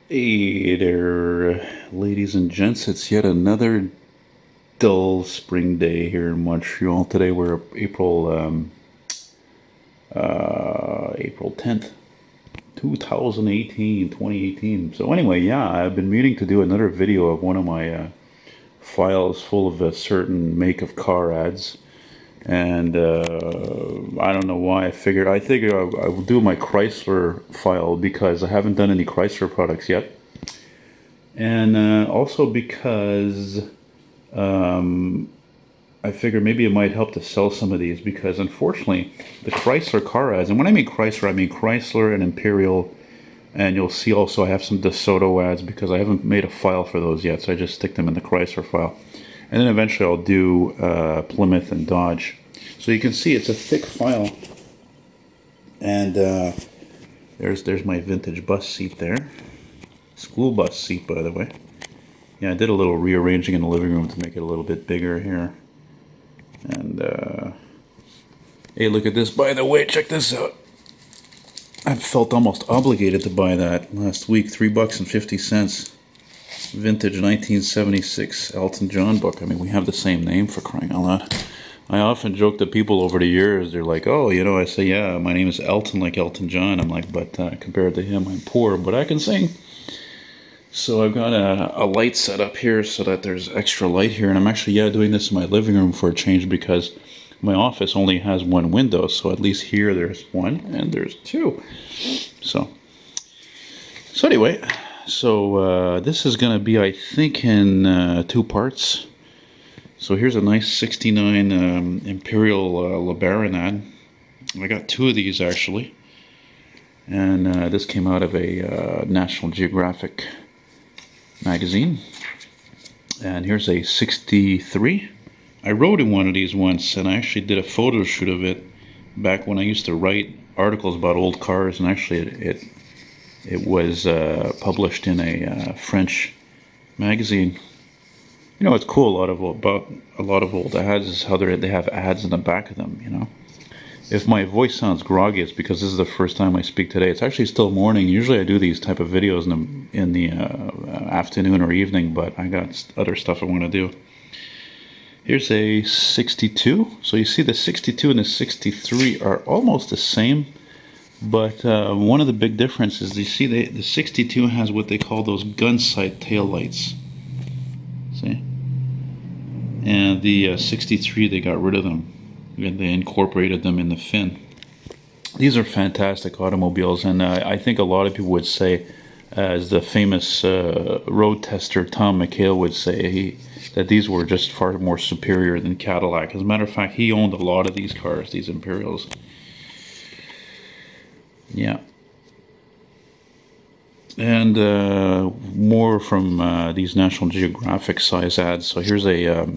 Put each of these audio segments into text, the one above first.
Hey there, ladies and gents. It's yet another dull spring day here in Montreal. Today we're April 10th, 2018. So anyway, yeah, I've been meaning to do another video of one of my files full of a certain make of car ads. And I don't know why I figured I will do my Chrysler file because I haven't done any Chrysler products yet. And also because I figure maybe it might help to sell some of these because unfortunately the Chrysler car ads, and when I mean Chrysler, I mean Chrysler and Imperial, and you'll see also I have some Desoto ads because I haven't made a file for those yet, so I just stick them in the Chrysler file. And then eventually I'll do Plymouth and Dodge. So you can see it's a thick file. And there's my vintage bus seat there. School bus seat, by the way. Yeah, I did a little rearranging in the living room to make it a little bit bigger here. And, hey, look at this, by the way, check this out. I felt almost obligated to buy that last week, $3.50. Vintage 1976 Elton John book. I mean, we have the same name, for crying out loud. I often joke to people over the years, they're like, oh, you know, I say, yeah, my name is Elton, like Elton John. I'm like, but compared to him, I'm poor, but I can sing. So I've got a light set up here so that there's extra light here. And I'm actually, yeah, doing this in my living room for a change because my office only has one window. So at least here there's one and there's two. So anyway, this is going to be, I think, in two parts. So here's a nice 69 Imperial LeBaron ad. I got two of these actually. And this came out of a National Geographic magazine. And here's a 63. I rode in one of these once, and I actually did a photo shoot of it back when I used to write articles about old cars, and actually it was published in a French magazine. You know what's cool about a lot of old ads is how they have ads in the back of them, you know. If my voice sounds groggy, it's because this is the first time I speak today. It's actually still morning. Usually I do these type of videos in the afternoon or evening, but I got other stuff I want to do. Here's a 62. So you see the 62 and the 63 are almost the same, but one of the big differences, you see the 62 has what they call those gun sight tail lights. See? And the 63, they got rid of them. They incorporated them in the fin. These are fantastic automobiles, and I think a lot of people would say, as the famous road tester Tom McHale would say, that these were just far more superior than Cadillac. As a matter of fact, he owned a lot of these cars, these Imperials. Yeah. And more from these National Geographic size ads. So here's a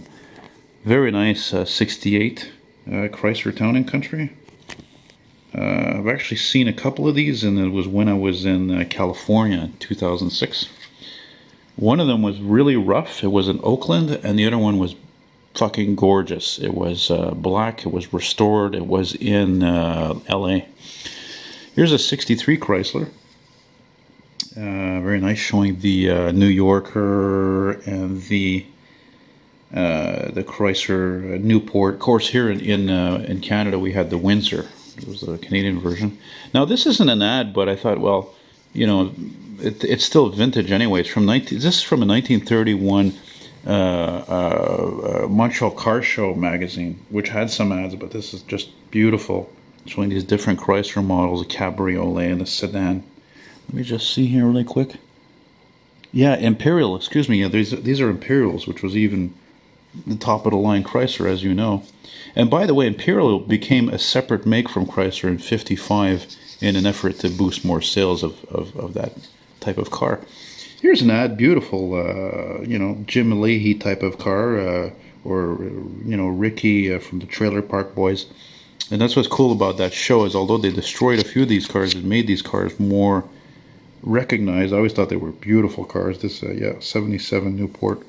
very nice 68 Chrysler Town & Country. I've actually seen a couple of these, and it was when I was in California in 2006. One of them was really rough. It was in Oakland, and the other one was fucking gorgeous. It was black. It was restored. It was in LA. Here's a 63 Chrysler. Very nice, showing the New Yorker and the Chrysler Newport. Of course, here in Canada we had the Windsor. It was the Canadian version. Now this isn't an ad, but I thought, well, you know, it's still vintage anyway. It's from this is from a 1931 Montreal Car Show magazine, which had some ads, but this is just beautiful, showing these different Chrysler models: a cabriolet and a sedan. Let me just see here really quick. Yeah, Imperial. Excuse me. Yeah, these are Imperials, which was even the top of the line Chrysler, as you know. And by the way, Imperial became a separate make from Chrysler in '55 in an effort to boost more sales of that type of car. Here's an ad, beautiful, you know, Jim Leahy type of car, or you know, Ricky from the Trailer Park Boys. And that's what's cool about that show, is although they destroyed a few of these cars, it made these cars more recognized. I always thought they were beautiful cars. This, yeah, 77 Newport.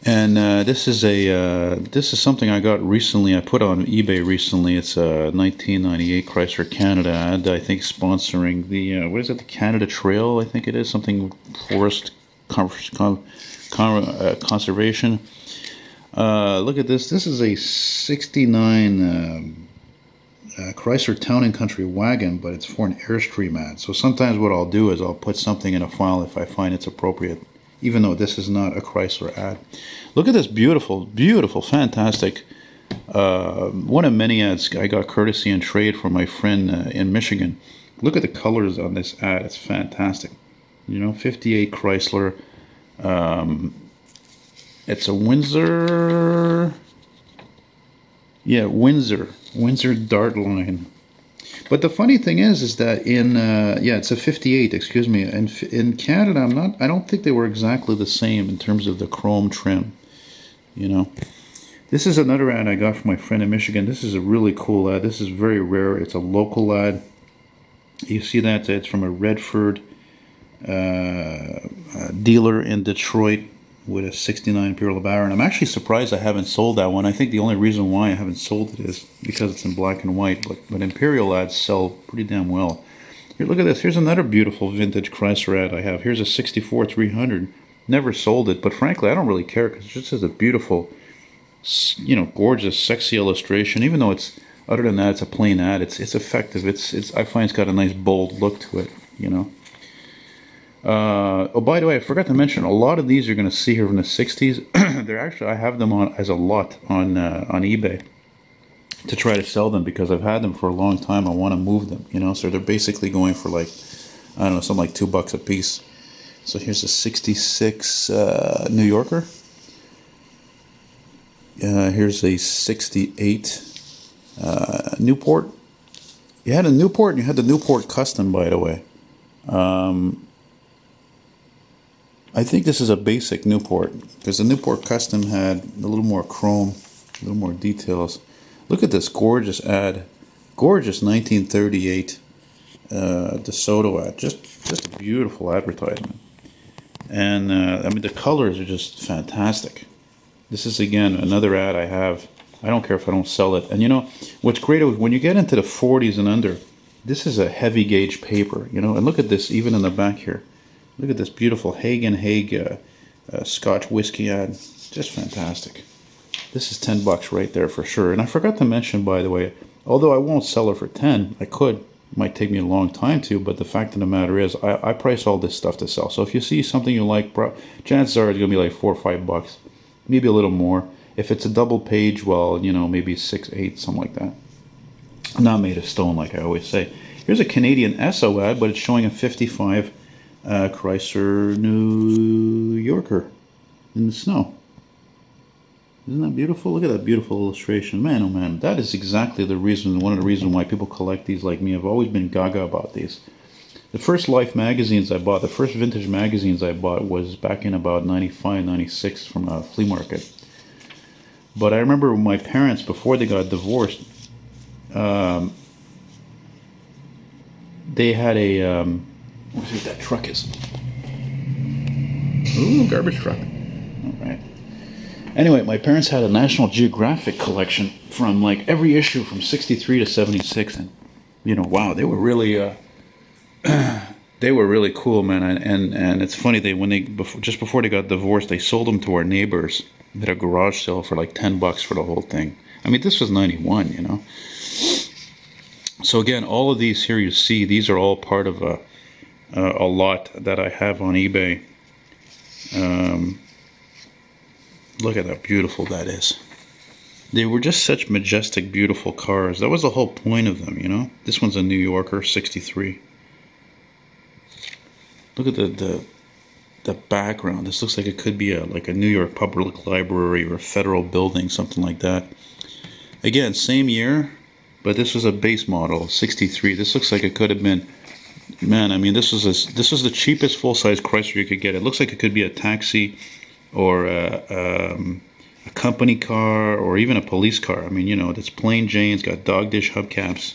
And this is something I got recently. I put on eBay recently. It's a 1998 Chrysler Canada ad. I think sponsoring the what is it? The Canada Trail. I think it is something forest conservation. Look at this. This is a '69 Chrysler Town and Country wagon, but it's for an Airstream ad. So sometimes what I'll do is I'll put something in a file if I find it's appropriate, even though this is not a Chrysler ad. Look at this beautiful, beautiful, fantastic, one of many ads I got courtesy and trade from my friend in Michigan. Look at the colors on this ad. It's fantastic. You know, 58 Chrysler. It's a Windsor. Yeah, Windsor Dart line. But the funny thing is that in yeah, it's a 58. Excuse me. And in Canada, I don't think they were exactly the same in terms of the chrome trim. You know, this is another ad I got from my friend in Michigan. This is a really cool ad. This is very rare. It's a local ad. You see that it's from a Redford dealer in Detroit with a '69 Imperial Baron. I'm actually surprised I haven't sold that one. I think the only reason why I haven't sold it is because it's in black and white. But Imperial ads sell pretty damn well. Here, look at this. Here's another beautiful vintage Chrysler ad I have. Here's a '64 300. Never sold it, but frankly, I don't really care because it just has a beautiful, you know, gorgeous, sexy illustration. Even though it's, other than that, it's a plain ad. It's effective. I find it's got a nice bold look to it. You know. Oh, by the way, I forgot to mention, a lot of these you're going to see here from the '60s. They're actually, I have them on as a lot on eBay to try to sell them because I've had them for a long time. I want to move them, you know. So they're basically going for like, I don't know, something like $2 a piece. So here's a '66 New Yorker. Here's a '68 Newport. You had a Newport and you had the Newport Custom, by the way. I think this is a basic Newport because the Newport Custom had a little more chrome, a little more details. Look at this gorgeous ad, gorgeous 1938 Desoto ad. Just a beautiful advertisement, and I mean the colors are just fantastic. This is again another ad I have. I don't care if I don't sell it. And you know what's great is when you get into the 40s and under, this is a heavy gauge paper. You know, and look at this even in the back here. Look at this beautiful Hague Scotch whiskey ad. Just fantastic. This is $10 right there for sure. And I forgot to mention, by the way, although I won't sell it for 10, I could. It might take me a long time to, but the fact of the matter is, I price all this stuff to sell. So if you see something you like, chances are it's going to be like $4 or $5. Maybe a little more. If it's a double page, well, you know, maybe 6, 8, something like that. Not made of stone, like I always say. Here's a Canadian Esso ad, but it's showing a 55 Chrysler New Yorker in the snow. Isn't that beautiful? Look at that beautiful illustration. Man, oh man, that is exactly the reason, one of the reasons why people collect these like me. I've always been gaga about these. The first Life magazines I bought, the first vintage magazines I bought was back in about 95, 96 from a flea market. But I remember my parents, before they got divorced, they had a, what is it that truck is? Ooh, garbage truck. All right. Anyway, my parents had a National Geographic collection from like every issue from 63 to 76, and you know, wow, they were really they were really cool, man. And it's funny, just before they got divorced, they sold them to our neighbors at a garage sale for like $10 for the whole thing. I mean, this was 91, you know. So again, all of these here you see, these are all part of a lot that I have on eBay. Look at how beautiful that is. They were just such majestic, beautiful cars. That was the whole point of them, you know. This one's a New Yorker, '63. Look at the background. This looks like it could be like a New York Public Library or a federal building, something like that. Again, same year, but this was a base model, '63. This looks like it could have been. Man, I mean, this was the cheapest full-size Chrysler you could get. It looks like it could be a taxi, or a company car, or even a police car. I mean, you know, it's plain Jane. It's got dog dish hubcaps.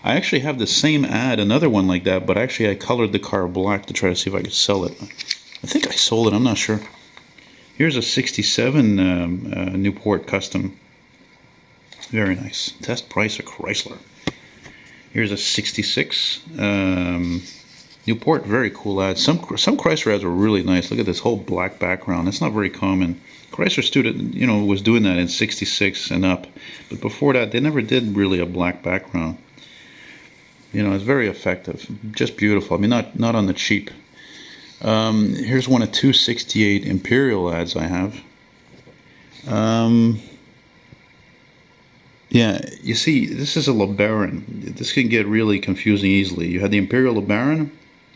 I actually have the same ad, another one like that, but actually I colored the car black to try to see if I could sell it. I think I sold it. I'm not sure. Here's a 67 Newport Custom. Very nice. Test price of Chrysler. Here's a 66 Newport. Very cool ads. Some Chrysler ads were really nice. Look at this whole black background. That's not very common. Chrysler student, was doing that in 66 and up. But before that, they never did really a black background. It's very effective. Just beautiful. I mean, not on the cheap. Here's one of 268 Imperial ads I have. Yeah, you see, this is a LeBaron. This can get really confusing easily. You had the Imperial LeBaron,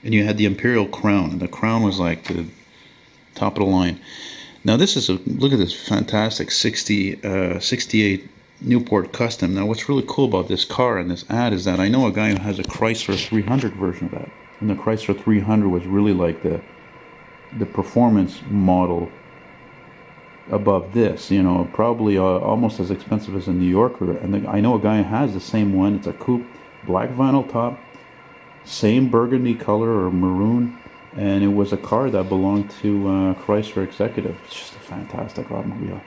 and you had the Imperial Crown. And the Crown was like the top of the line. Now this is look at this fantastic 68 Newport Custom. Now what's really cool about this car and this ad is that I know a guy who has a Chrysler 300 version of that. And the Chrysler 300 was really like the performance model above this, probably almost as expensive as a New Yorker. And I know a guy who has the same one. It's a coupe, black vinyl top, same burgundy color or maroon, and it was a car that belonged to Chrysler Executive. It's just a fantastic automobile.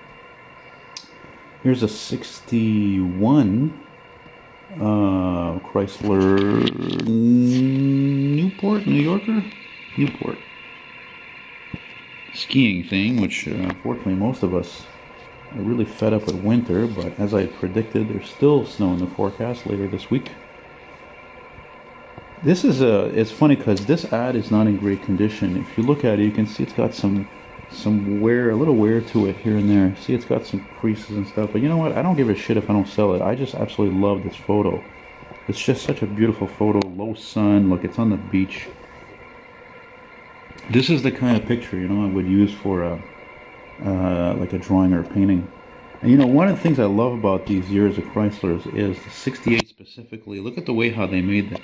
Here's a 61 Chrysler Newport, New Yorker? Newport. Skiing thing, which unfortunately most of us are really fed up with winter, but as I predicted, there's still snow in the forecast later this week. This is it's funny because this ad is not in great condition. If you look at it, you can see it's got some wear, a little wear to it here and there. See, it's got some creases and stuff, but you know what? I don't give a shit if I don't sell it. I just absolutely love this photo. It's just such a beautiful photo. Low sun, look, it's on the beach. This is the kind of picture, I would use for like a drawing or a painting. And one of the things I love about these years of Chryslers is the 68 specifically. Look at the way how they made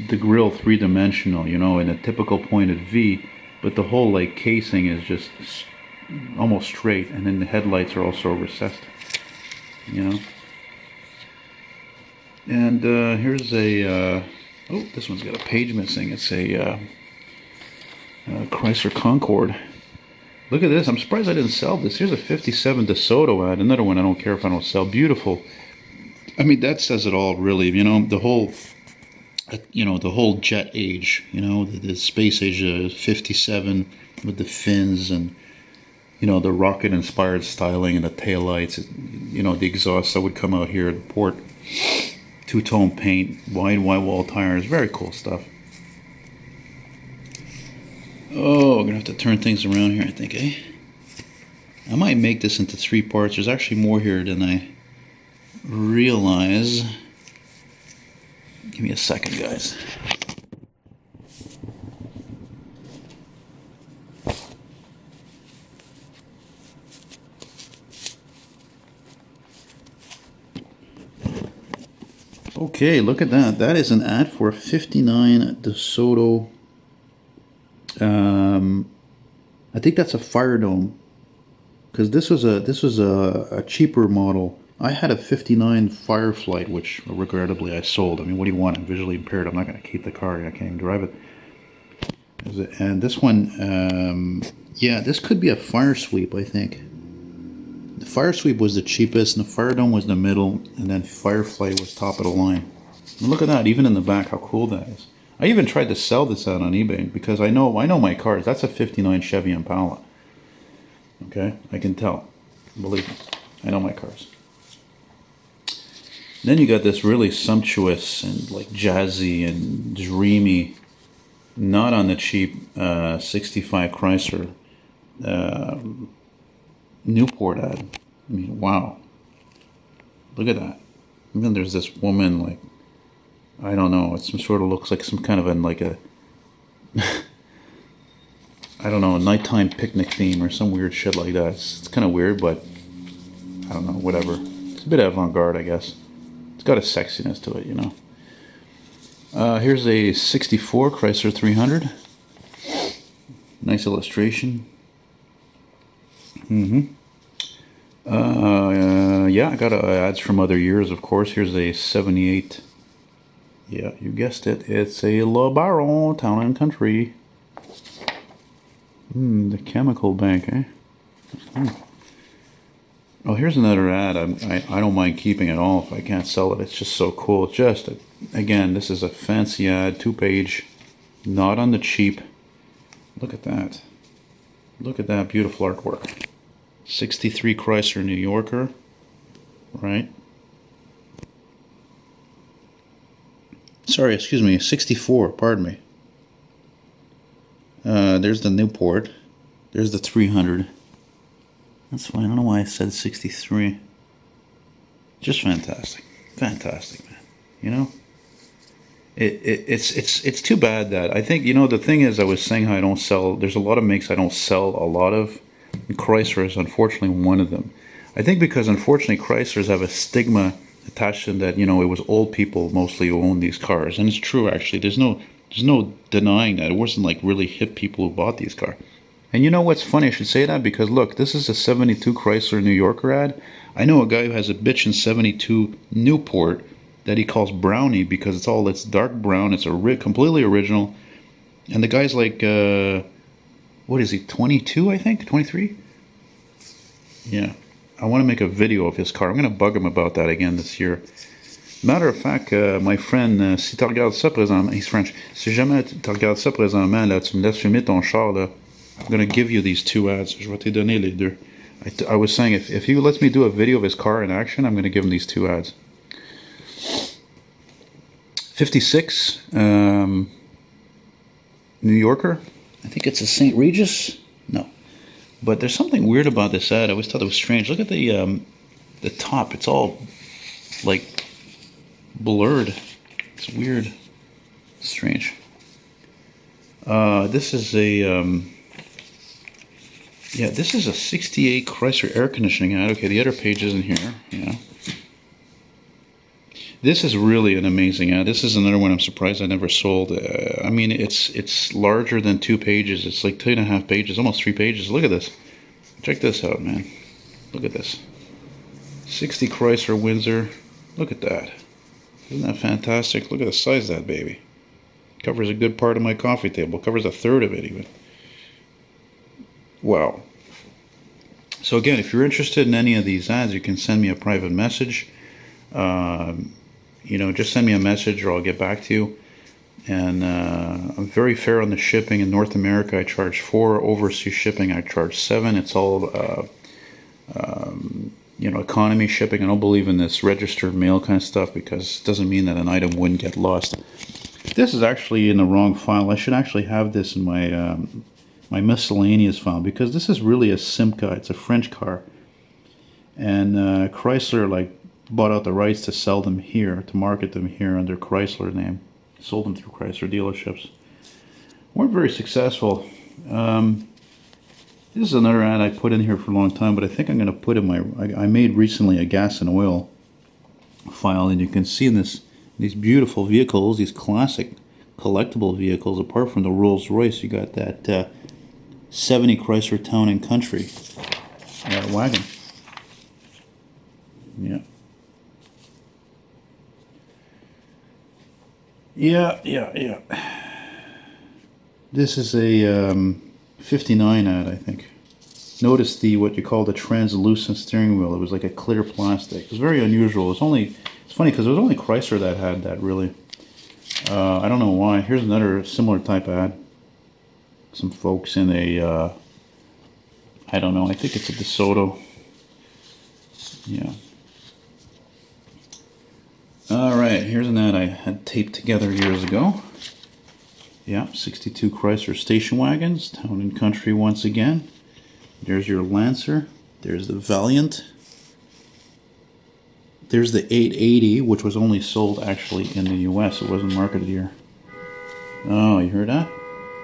the grille three-dimensional, in a typical pointed V, but the whole like casing is just almost straight, and then the headlights are also recessed, And here's a oh, this one's got a page missing. It's a Chrysler Concorde. Look at this. I'm surprised I didn't sell this. Here's a 57 Desoto ad. Another one I don't care if I don't sell. Beautiful. I mean, that says it all, really. The whole, the whole jet age. The space age of 57 with the fins and, the rocket-inspired styling and the taillights. The exhaust that would come out here at the port. Two-tone paint, wide wall tires. Very cool stuff. Oh, we're going to have to turn things around here, I think, eh? I might make this into 3 parts. There's actually more here than I realize. Give me a second, guys. Okay, look at that. That is an ad for a 59 Desoto. I think that's a Fire Dome, because this was a cheaper model. I had a 59 Fireflight, which regrettably I sold. I mean, what do you want? I'm visually impaired. I'm not going to keep the car. I can't even drive it. And this one, yeah, this could be a Fire Sweep, I think. The Fire Sweep was the cheapest, and the Fire Dome was the middle, and then Fireflight was top of the line. And look at that, even in the back, how cool that is. I even tried to sell this out on eBay because I know my cars. That's a 59 Chevy Impala. Okay, I can tell. Believe me, I know my cars. Then you got this really sumptuous and like jazzy and dreamy, not on the cheap 65 Chrysler Newport ad. I mean, wow. Look at that. And then there's this woman, like, I don't know, it sort of looks like some kind of like a I don't know, a nighttime picnic theme or some weird shit like that. It's kind of weird, but I don't know, whatever. It's a bit avant-garde, I guess. It's got a sexiness to it, Here's a 64 Chrysler 300. Nice illustration. Yeah, I got ads from other years, of course. Here's a 78. Yeah, you guessed it. It's a LeBaron, Town and Country. The chemical bank, eh? Oh, here's another ad. I don't mind keeping it all if I can't sell it. It's just so cool. Just, again, this is a fancy ad, 2-page, not on the cheap. Look at that. Look at that beautiful artwork. 63 Chrysler New Yorker, right? Sorry, excuse me, 64, pardon me. There's the Newport. There's the 300. That's fine. I don't know why I said 63. Just fantastic. Fantastic, man. You know? It's too bad that I think, you know, the thing is, I was saying how I don't sell, there's a lot of makes I don't sell a lot of. Chrysler is unfortunately one of them. I think because unfortunately Chryslers have a stigma attached to them that, you know, it was old people mostly who owned these cars. And it's true, actually. There's no denying that. It wasn't like really hip people who bought these cars. And you know what's funny? I should say that because look, this is a 72 Chrysler New Yorker ad. I know a guy who has a bitchin' 72 Newport that he calls Brownie because it's dark brown. It's completely original. And the guy's like, what is he, 22, I think? 23? Yeah. I want to make a video of his car. I'm going to bug him about that again this year. Matter of fact, my friend, si tu regardes ça présentement, he's French, si jamais tu regardes ça présentement, là, tu me laisses filmer ton char, là, I'm going to give you these 2 ads. Je vais te donner les deux. I was saying, if he lets me do a video of his car in action, I'm going to give him these 2 ads. 56, New Yorker. I think it's a St. Regis. No. But there's something weird about this ad. I always thought it was strange. Look at the top. It's all, like, blurred. It's weird. Strange. This is a... yeah, this is a 68 Chrysler air conditioning ad. Okay, the other page isn't here. Yeah. This is really an amazing ad. This is another one I'm surprised I never sold. I mean, it's larger than 2 pages. It's like 2.5 pages, almost 3 pages. Look at this. Check this out, man. Look at this. 60 Chrysler Windsor. Look at that. Isn't that fantastic? Look at the size of that baby. Covers a good part of my coffee table. Covers a third of it even. Wow. So again, if you're interested in any of these ads, you can send me a private message. You know, just send me a message or I'll get back to you. And I'm very fair on the shipping. In North America, I charge 4. Overseas shipping, I charge 7. It's all, you know, economy shipping. I don't believe in this registered mail kind of stuff because it doesn't mean that an item wouldn't get lost. This is actually in the wrong file. I should actually have this in my my miscellaneous file because this is really a Simca. It's a French car. And Chrysler, like, bought out the rights to sell them here, to market them here under Chrysler name. Sold them through Chrysler dealerships. Weren't very successful. This is another ad I put in here for a long time, but I think I'm going to put in my... I made recently a gas and oil file, and you can see in these beautiful vehicles, these classic collectible vehicles, apart from the Rolls Royce, you got that 70 Chrysler Town and Country wagon. Yeah. Yeah. This is a 59 ad, I think. Notice what you call the translucent steering wheel. It was like a clear plastic. It was very unusual. It's funny because it was only Chrysler that had that, really. I don't know why. Here's another similar type ad. Some folks in a, I don't know, I think it's a Desoto. Yeah. Alright, here's an ad I had taped together years ago. Yeah, 62 Chrysler station wagons, Town and Country once again. There's your Lancer. There's the Valiant. There's the 880, which was only sold actually in the US. It wasn't marketed here. Oh, you heard that?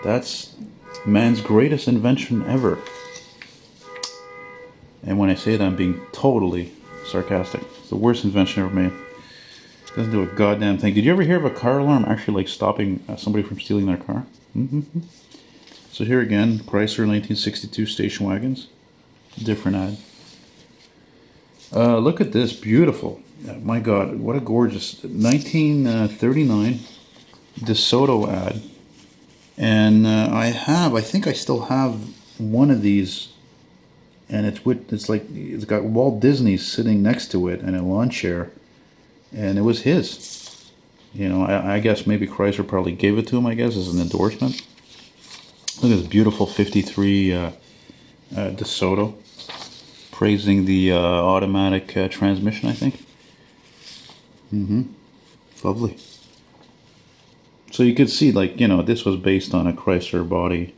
That's man's greatest invention ever. And when I say that, I'm being totally sarcastic. It's the worst invention ever made. Doesn't do a goddamn thing. Did you ever hear of a car alarm actually like stopping somebody from stealing their car? Mm-hmm. So here again, Chrysler 1962 station wagons. Different ad. Look at this, beautiful. My God, what a gorgeous 1939 DeSoto ad. And I think I still have one of these and it's like it's got Walt Disney sitting next to it in a lawn chair, and it was his. You know, I guess maybe Chrysler probably gave it to him, I guess, as an endorsement. Look at this beautiful 53 Desoto, praising the automatic transmission, I think. Lovely. So you could see, like, you know, this was based on a Chrysler body.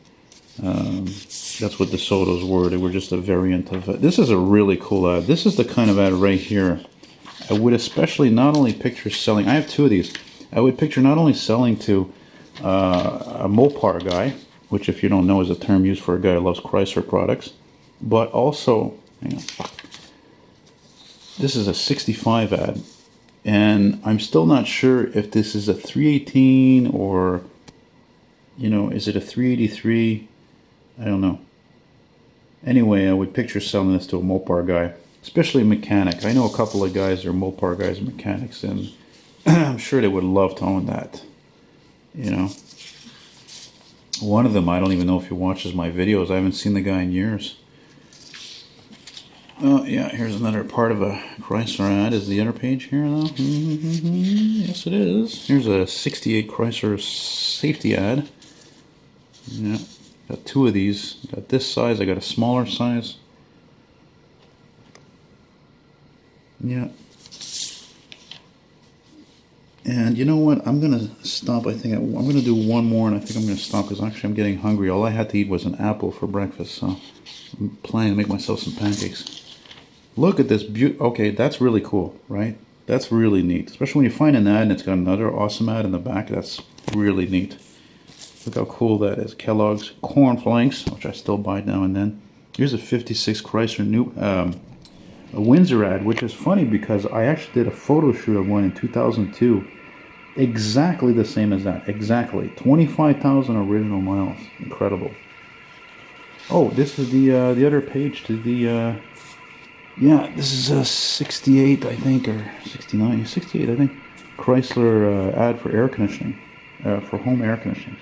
That's what Desotos were. They were just a variant of it. This is a really cool ad. This is the kind of ad right here. I would especially not only picture selling, I have two of these. I would picture not only selling to a Mopar guy, which if you don't know is a term used for a guy who loves Chrysler products, but also, hang on, this is a 65 ad, and I'm still not sure if this is a 318 or, you know, is it a 383? I don't know. Anyway, I would picture selling this to a Mopar guy, especially a mechanic. I know a couple of guys that are Mopar guys and mechanics, and I'm sure they would love to own that, you know. One of them, I don't even know if he watches my videos. I haven't seen the guy in years. Oh, yeah, here's another part of a Chrysler ad. Is the other page here, though? Yes, it is. Here's a 68 Chrysler safety ad. Yeah, got two of these. Got this size. I got a smaller size. Yeah. And you know what? I'm going to stop. I think I'm going to do one more, and I think I'm going to stop because actually I'm getting hungry. All I had to eat was an apple for breakfast, so I'm planning to make myself some pancakes. Look at this okay, that's really cool, right? That's really neat. Especially when you find an ad and it's got another awesome ad in the back. That's really neat. Look how cool that is. Kellogg's Corn Flakes, which I still buy now and then. Here's a 56 Chrysler a Windsor ad, which is funny because I actually did a photo shoot of one in 2002. Exactly the same as that. Exactly. 25,000 original miles. Incredible. Oh, this is the other page to the... yeah, this is a 68, I think, or 69. 68, I think. Chrysler ad for air conditioning. For home air conditioning.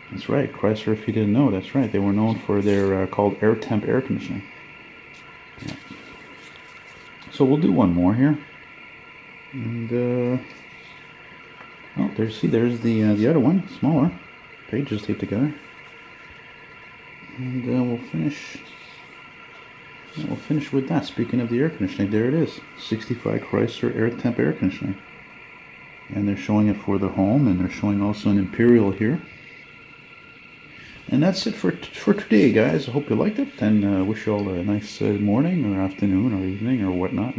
That's right. Chrysler, if you didn't know, that's right. They were known for their called air temp air conditioning. Yeah. So we'll do one more here, and oh, there's the other one, smaller, pages taped together, and we'll finish with that. Speaking of the air conditioning, there it is, 65 Chrysler air temp air conditioning, and they're showing it for the home, and they're showing also an Imperial here. And that's it for today, guys. I hope you liked it, and wish you all a nice morning or afternoon or evening or whatnot.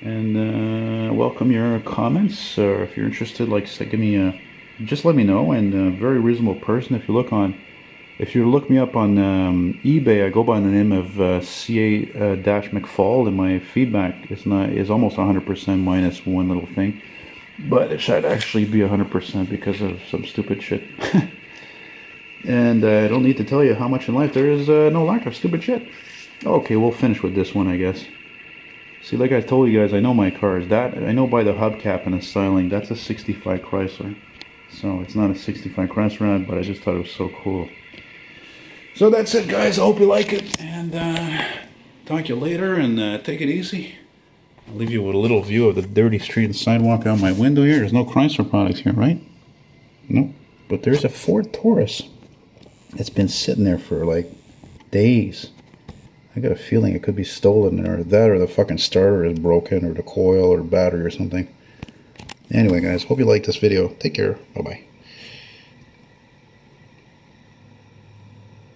And welcome your comments. Or if you're interested, like I said, give me just let me know. And a very reasonable person. If you look me up on eBay, I go by the name of CA-McFall, and my feedback is almost 100% minus one little thing, but it should actually be 100% because of some stupid shit. And I don't need to tell you how much in life there is no lack of stupid shit. Okay, we'll finish with this one, I guess. See, like I told you guys, I know my cars. That I know by the hubcap and the styling, that's a 65 Chrysler. So it's not a 65 Chrysler ad, but I just thought it was so cool. So that's it, guys. I hope you like it, and talk to you later, and take it easy. I'll leave you with a little view of the dirty street and sidewalk out my window here. There's no Chrysler products here, right? Nope. But there's a Ford Taurus. It's been sitting there for like days. I got a feeling it could be stolen, or that, or the fucking starter is broken, or the coil, or battery, or something. Anyway, guys, hope you liked this video. Take care. Bye-bye.